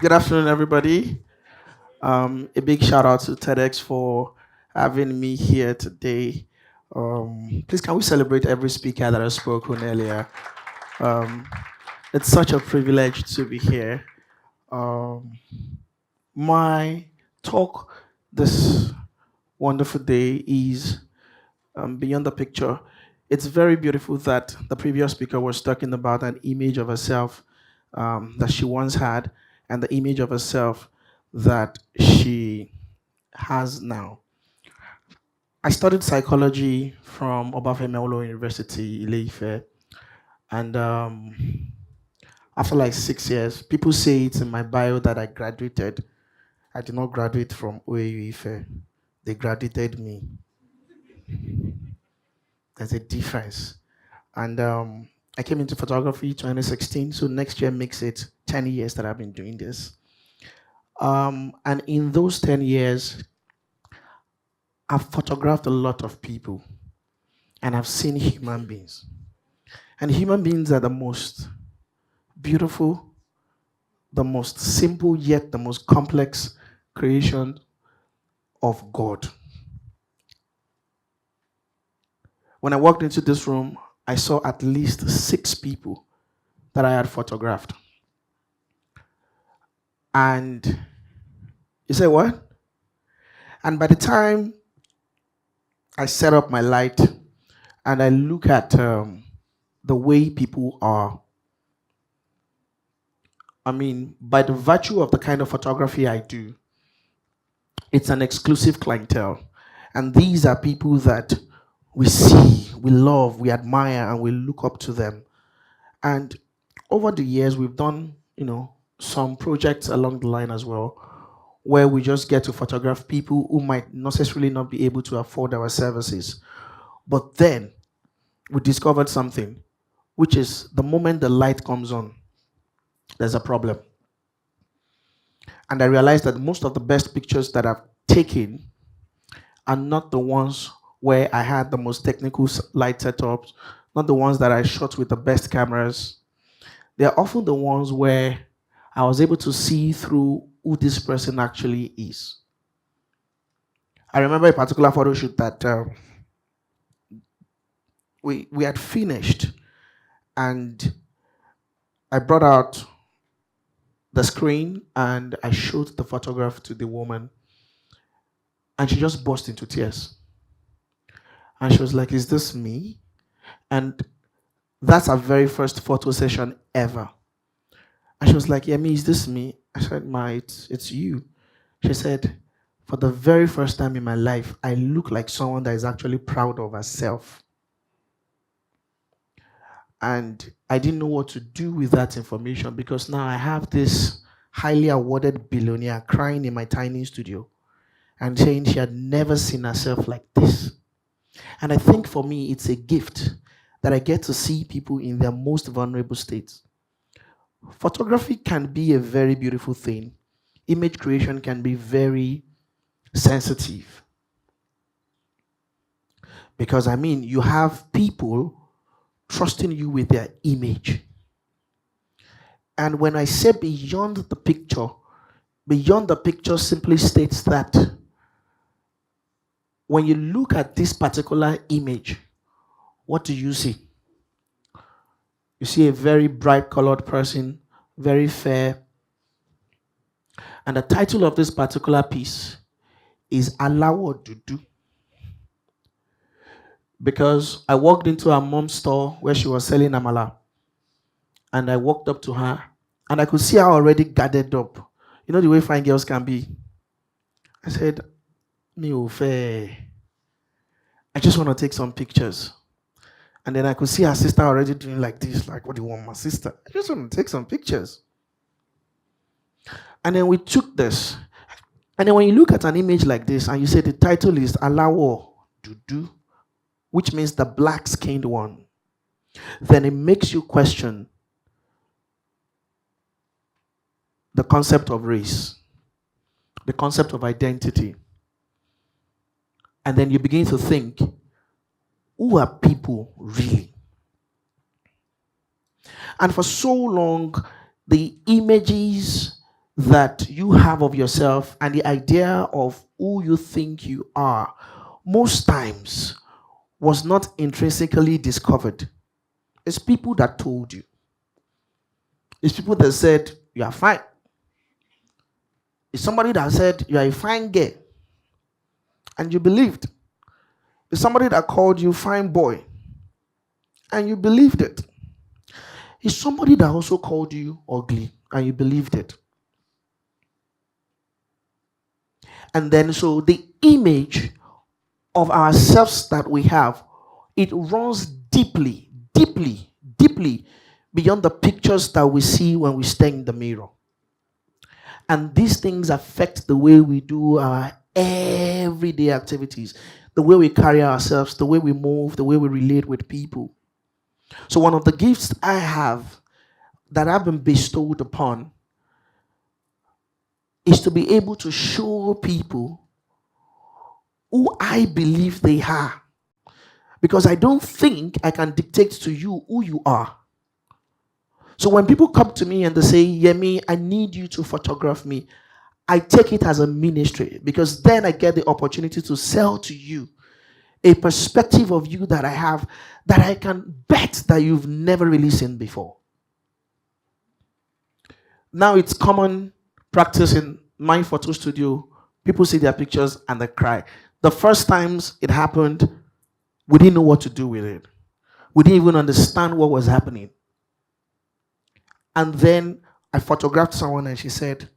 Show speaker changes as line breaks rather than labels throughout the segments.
Good afternoon, everybody. A big shout out to TEDx for having me here today. Please, can we celebrate every speaker that has spoken earlier? Um, it's such a privilege to be here. Um, my talk this wonderful day is beyond the picture. It's very beautiful that the previous speaker was talking about an image of herself that she once had and the image of herself that she has now. I studied psychology from Obafemi University, Ile-Ife, and after like 6 years, people say it's in my bio that I graduated. I did not graduate from OAU Ife. They graduated me. There's a difference. And I came into photography 2016, so next year makes it 10 years that I've been doing this. And in those 10 years, I've photographed a lot of people and I've seen human beings. And human beings are the most beautiful, the most simple, yet the most complex creation of God. When I walked into this room, I saw at least 6 people that I had photographed. And you say, what? And by the time I set up my light and I look at the way people are, I mean, by the virtue of the kind of photography I do, it's an exclusive clientele. And these are people that we see, we love, we admire, and we look up to them. And over the years, we've done, some projects along the line as well, where we just get to photograph people who might necessarily not be able to afford our services. But then we discovered something, which is the moment the light comes on, there's a problem. And I realized that most of the best pictures that I've taken are not the ones where I had the most technical light setups, not the ones that I shot with the best cameras. They're often the ones where I was able to see through who this person actually is. I remember a particular photo shoot that we had finished, and I brought out the screen and I showed the photograph to the woman, and she just burst into tears. And she was like, "Is this me?" And that's our very first photo session ever. And she was like, "Yemi, is this me?" I said, "Ma, it's you." She said, "For the very first time in my life, I look like someone that is actually proud of herself." And I didn't know what to do with that information because now I have this highly awarded billionaire crying in my tiny studio and saying she had never seen herself like this. And I think for me, it's a gift that I get to see people in their most vulnerable states. Photography can be a very beautiful thing. Image creation can be very sensitive. Because, I mean, you have people trusting you with their image. And when I say beyond the picture simply states that when you look at this particular image, what do you see? You see a very bright colored person, very fair. And the title of this particular piece is Alawo Dudu. Because I walked into her mom's store where she was selling amala. And I walked up to her and I could see her already gathered up. You know the way fine girls can be. I said, "Me fair. I just want to take some pictures." And then I could see her sister already doing like this, like, "What do you want, my sister?" "I just want to take some pictures." And then we took this. And then when you look at an image like this and you say the title is Alawo Dudu, which means the black-skinned one, then it makes you question the concept of race, the concept of identity. And then you begin to think, who are people really? And for so long, the images that you have of yourself and the idea of who you think you are most times was not intrinsically discovered. It's people that told you. It's people that said, you are fine. It's somebody that said, you are a fine girl. And you believed. It's somebody that called you fine boy. And you believed it. It's somebody that also called you ugly. And you believed it. And then so the image of ourselves that we have, it runs deeply, deeply, deeply beyond the pictures that we see when we stare in the mirror. And these things affect the way we do our everyday activities, the way we carry ourselves, the way we move, the way we relate with people. So one of the gifts I have that I've been bestowed upon is to be able to show people who I believe they are. Because I don't think I can dictate to you who you are. So when people come to me and they say, Yemi, I need you to photograph me, I take it as a ministry, because then I get the opportunity to sell to you a perspective of you that I have that I can bet that you've never really seen before. Now it's common practice in my photo studio. People see their pictures and they cry. The first times it happened, we didn't know what to do with it. We didn't even understand what was happening. And then I photographed someone and she said,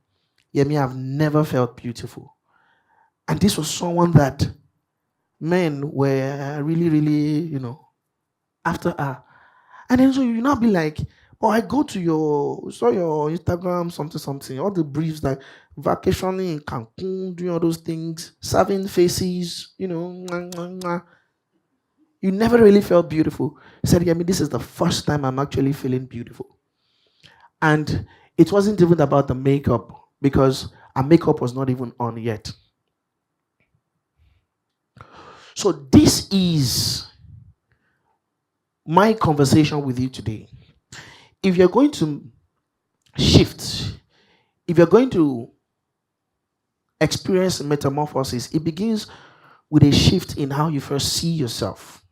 Yemi, I've never felt beautiful. And this was someone that men were really, really, after her. And then so you now be like, oh, I go to saw your Instagram, something, all the briefs like vacationing in Cancun, doing all those things, serving faces, mwah, mwah, mwah. You never really felt beautiful. He said, Yemi, this is the first time I'm actually feeling beautiful. And it wasn't even about the makeup, because our makeup was not even on yet. So this is my conversation with you today. If you're going to shift, if you're going to experience metamorphosis, it begins with a shift in how you first see yourself.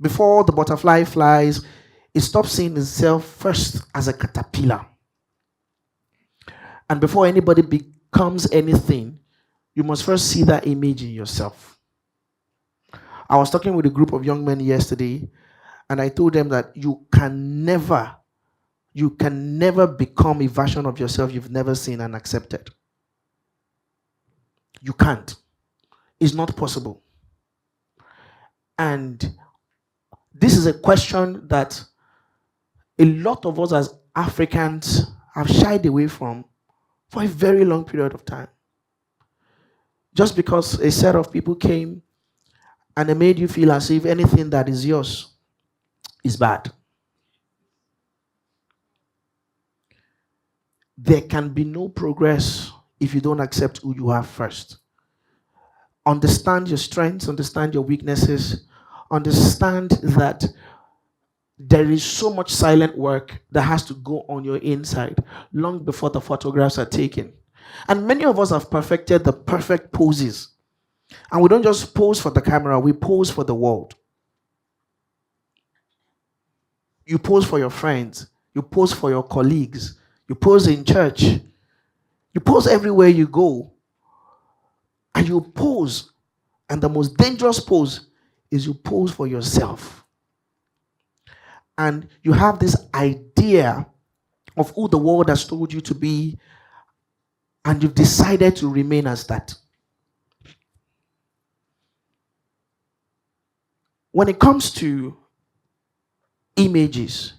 Before the butterfly flies, it stops seeing itself first as a caterpillar. And before anybody becomes anything, you must first see that image in yourself. I was talking with a group of young men yesterday, and I told them that you can never become a version of yourself you've never seen and accepted. You can't. It's not possible. And this is a question that a lot of us as Africans have shied away from for a very long period of time. Just because a set of people came and they made you feel as if anything that is yours is bad. There can be no progress if you don't accept who you are first. Understand your strengths, understand your weaknesses, understand that there is so much silent work that has to go on your inside long before the photographs are taken. And many of us have perfected the perfect poses. And we don't just pose for the camera, we pose for the world. You pose for your friends, you pose for your colleagues, you pose in church, you pose everywhere you go. And you pose, and the most dangerous pose is you pose for yourself. And you have this idea of who the world has told you to be, and you've decided to remain as that. When it comes to images,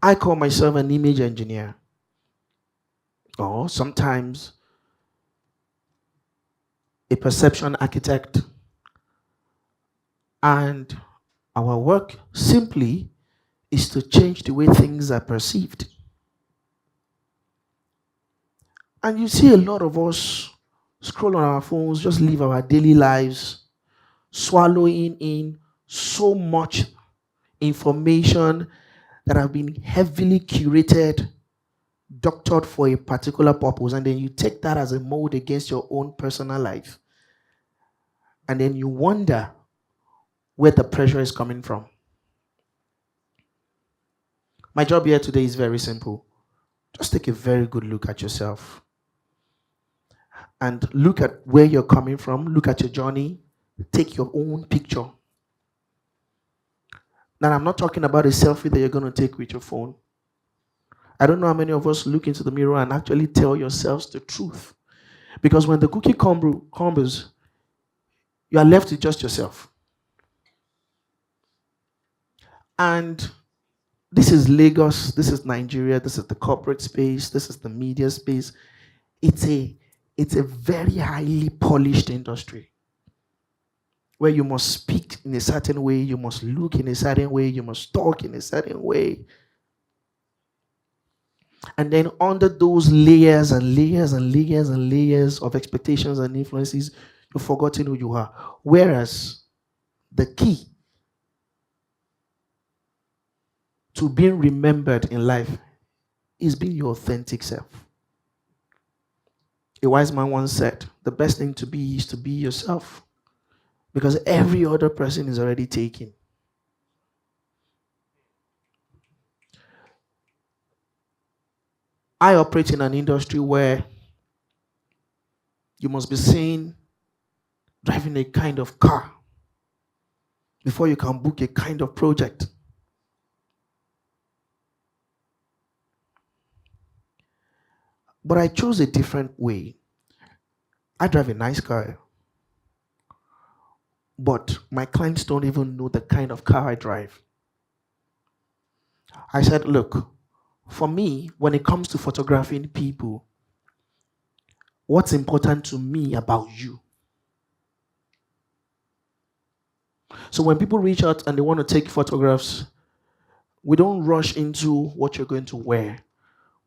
I call myself an image engineer. Or sometimes a perception architect. And our work simply is to change the way things are perceived. And you see a lot of us scroll on our phones, just live our daily lives, swallowing in so much information that have been heavily curated doctored for a particular purpose, and then you take that as a mold against your own personal life. And then you wonder where the pressure is coming from. My job here today is very simple. Just take a very good look at yourself and look at where you're coming from, look at your journey, take your own picture. Now, I'm not talking about a selfie that you're going to take with your phone. I don't know how many of us look into the mirror and actually tell yourselves the truth. Because when the cookie crumbles, you are left with just yourself. And this is Lagos, this is Nigeria, this is the corporate space, this is the media space. It's a very highly polished industry where you must speak in a certain way, you must look in a certain way, you must talk in a certain way. And then under those layers and layers and layers and layers of expectations and influences, you've forgotten who you are. Whereas the key to being remembered in life is being your authentic self. A wise man once said, the best thing to be is to be yourself. Because every other person is already taken. I operate in an industry where you must be seen driving a kind of car before you can book a kind of project. But I chose a different way. I drive a nice car. But my clients don't even know the kind of car I drive. I said, look, for me, when it comes to photographing people, what's important to me about you? So when people reach out and they want to take photographs, we don't rush into what you're going to wear.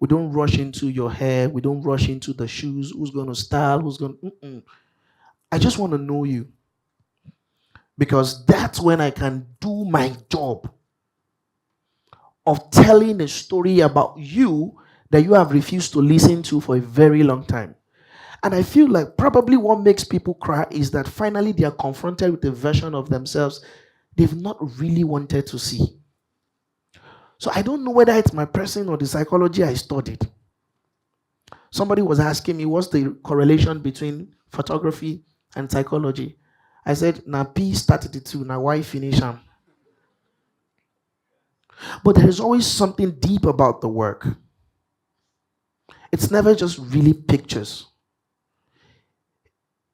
We don't rush into your hair. We don't rush into the shoes. Who's going to style? Who's going to... I just want to know you. Because that's when I can do my job of telling a story about you that you have refused to listen to for a very long time. And I feel like probably what makes people cry is that finally they are confronted with a version of themselves they've not really wanted to see. So I don't know whether it's my person or the psychology I studied. Somebody was asking me, what's the correlation between photography and psychology? I said, now P started it too, now why finish them? But there is always something deep about the work. It's never just really pictures.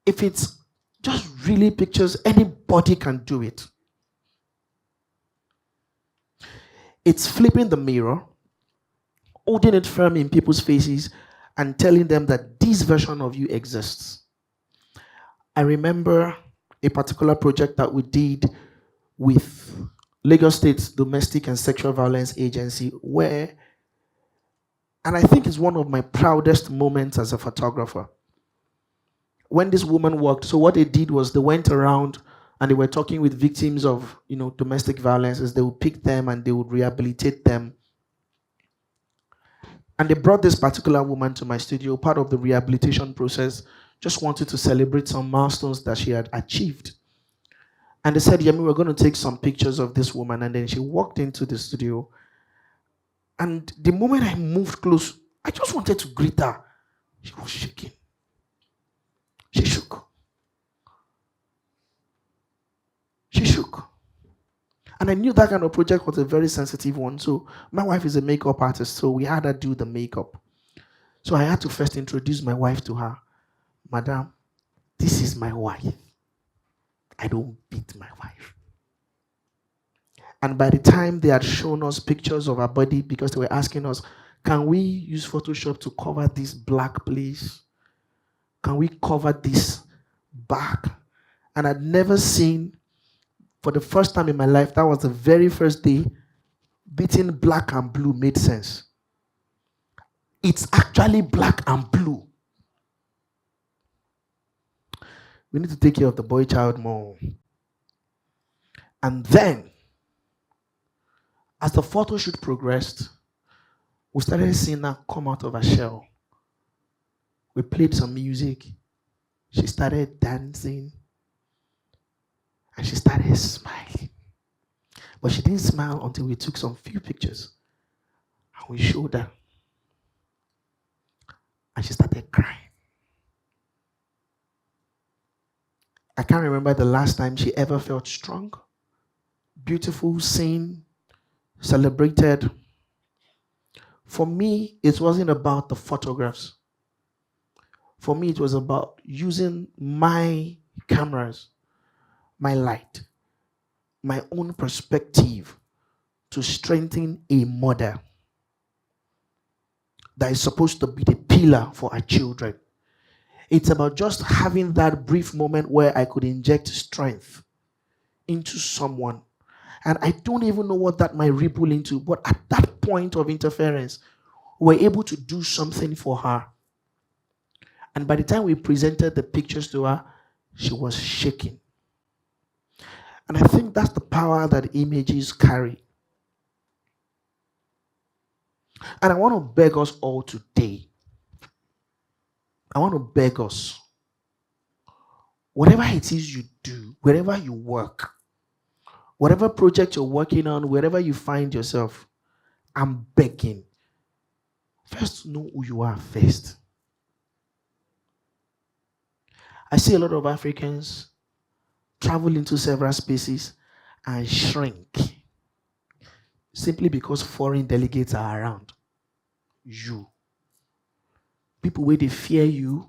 If it's just really pictures, anybody can do it. It's flipping the mirror, holding it firm in people's faces, and telling them that this version of you exists. I remember a particular project that we did with Lagos State's Domestic and Sexual Violence Agency, where, and I think it's one of my proudest moments as a photographer. When this woman worked, so what they did was they went around and they were talking with victims of, domestic violences. They would pick them and they would rehabilitate them. And they brought this particular woman to my studio, part of the rehabilitation process, just wanted to celebrate some milestones that she had achieved. And they said, Yemi, we're going to take some pictures of this woman. And then she walked into the studio. And the moment I moved close, I just wanted to greet her. She was shaking. She shook. She shook. And I knew that kind of project was a very sensitive one. So my wife is a makeup artist, so we had her do the makeup. So I had to first introduce my wife to her. Madam, this is my wife. I don't beat my wife. And by the time they had shown us pictures of her body, because they were asking us, can we use Photoshop to cover this black place? Can we cover this back? And I'd never seen, for the first time in my life, that was the very first day, beating black and blue made sense. It's actually black and blue. We need to take care of the boy child more. And then, as the photo shoot progressed, We started seeing her come out of her shell. We played some music. She started dancing. And she started smiling. But she didn't smile until we took some few pictures. And we showed her. And she started crying. I can't remember the last time she ever felt strong, beautiful, seen, celebrated. For me, it wasn't about the photographs. For me, it was about using my cameras, my light, my own perspective to strengthen a mother that is supposed to be the pillar for our children. It's about just having that brief moment where I could inject strength into someone. And I don't even know what that might ripple into, but at that point of interference, we were able to do something for her. And by the time we presented the pictures to her, she was shaking. And I think that's the power that images carry. And I want to beg us all today. I want to beg us. Whatever it is you do, wherever you work, whatever project you're working on, wherever you find yourself, I'm begging. First, know who you are first. I see a lot of Africans travel into several spaces and shrink simply because foreign delegates are around. You. People where they fear you.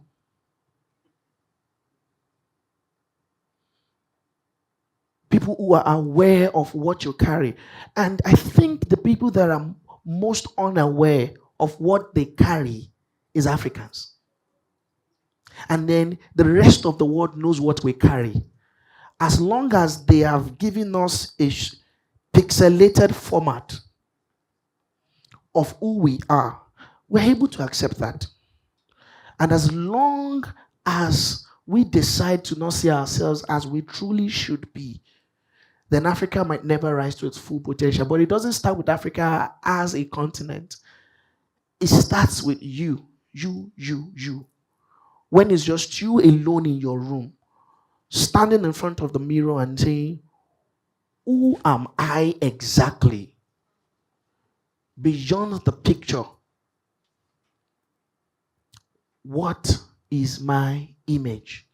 People who are aware of what you carry. And I think the people that are most unaware of what they carry is Africans. And then the rest of the world knows what we carry. As long as they have given us a pixelated format of who we are, we're able to accept that. And as long as we decide to not see ourselves as we truly should be, then Africa might never rise to its full potential. But it doesn't start with Africa as a continent. It starts with you. You. When it's just you alone in your room, standing in front of the mirror and saying, who am I exactly? Beyond the picture, what is my image?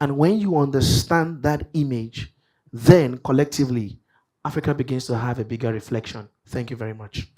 And when you understand that image, then collectively, Africa begins to have a bigger reflection. Thank you very much.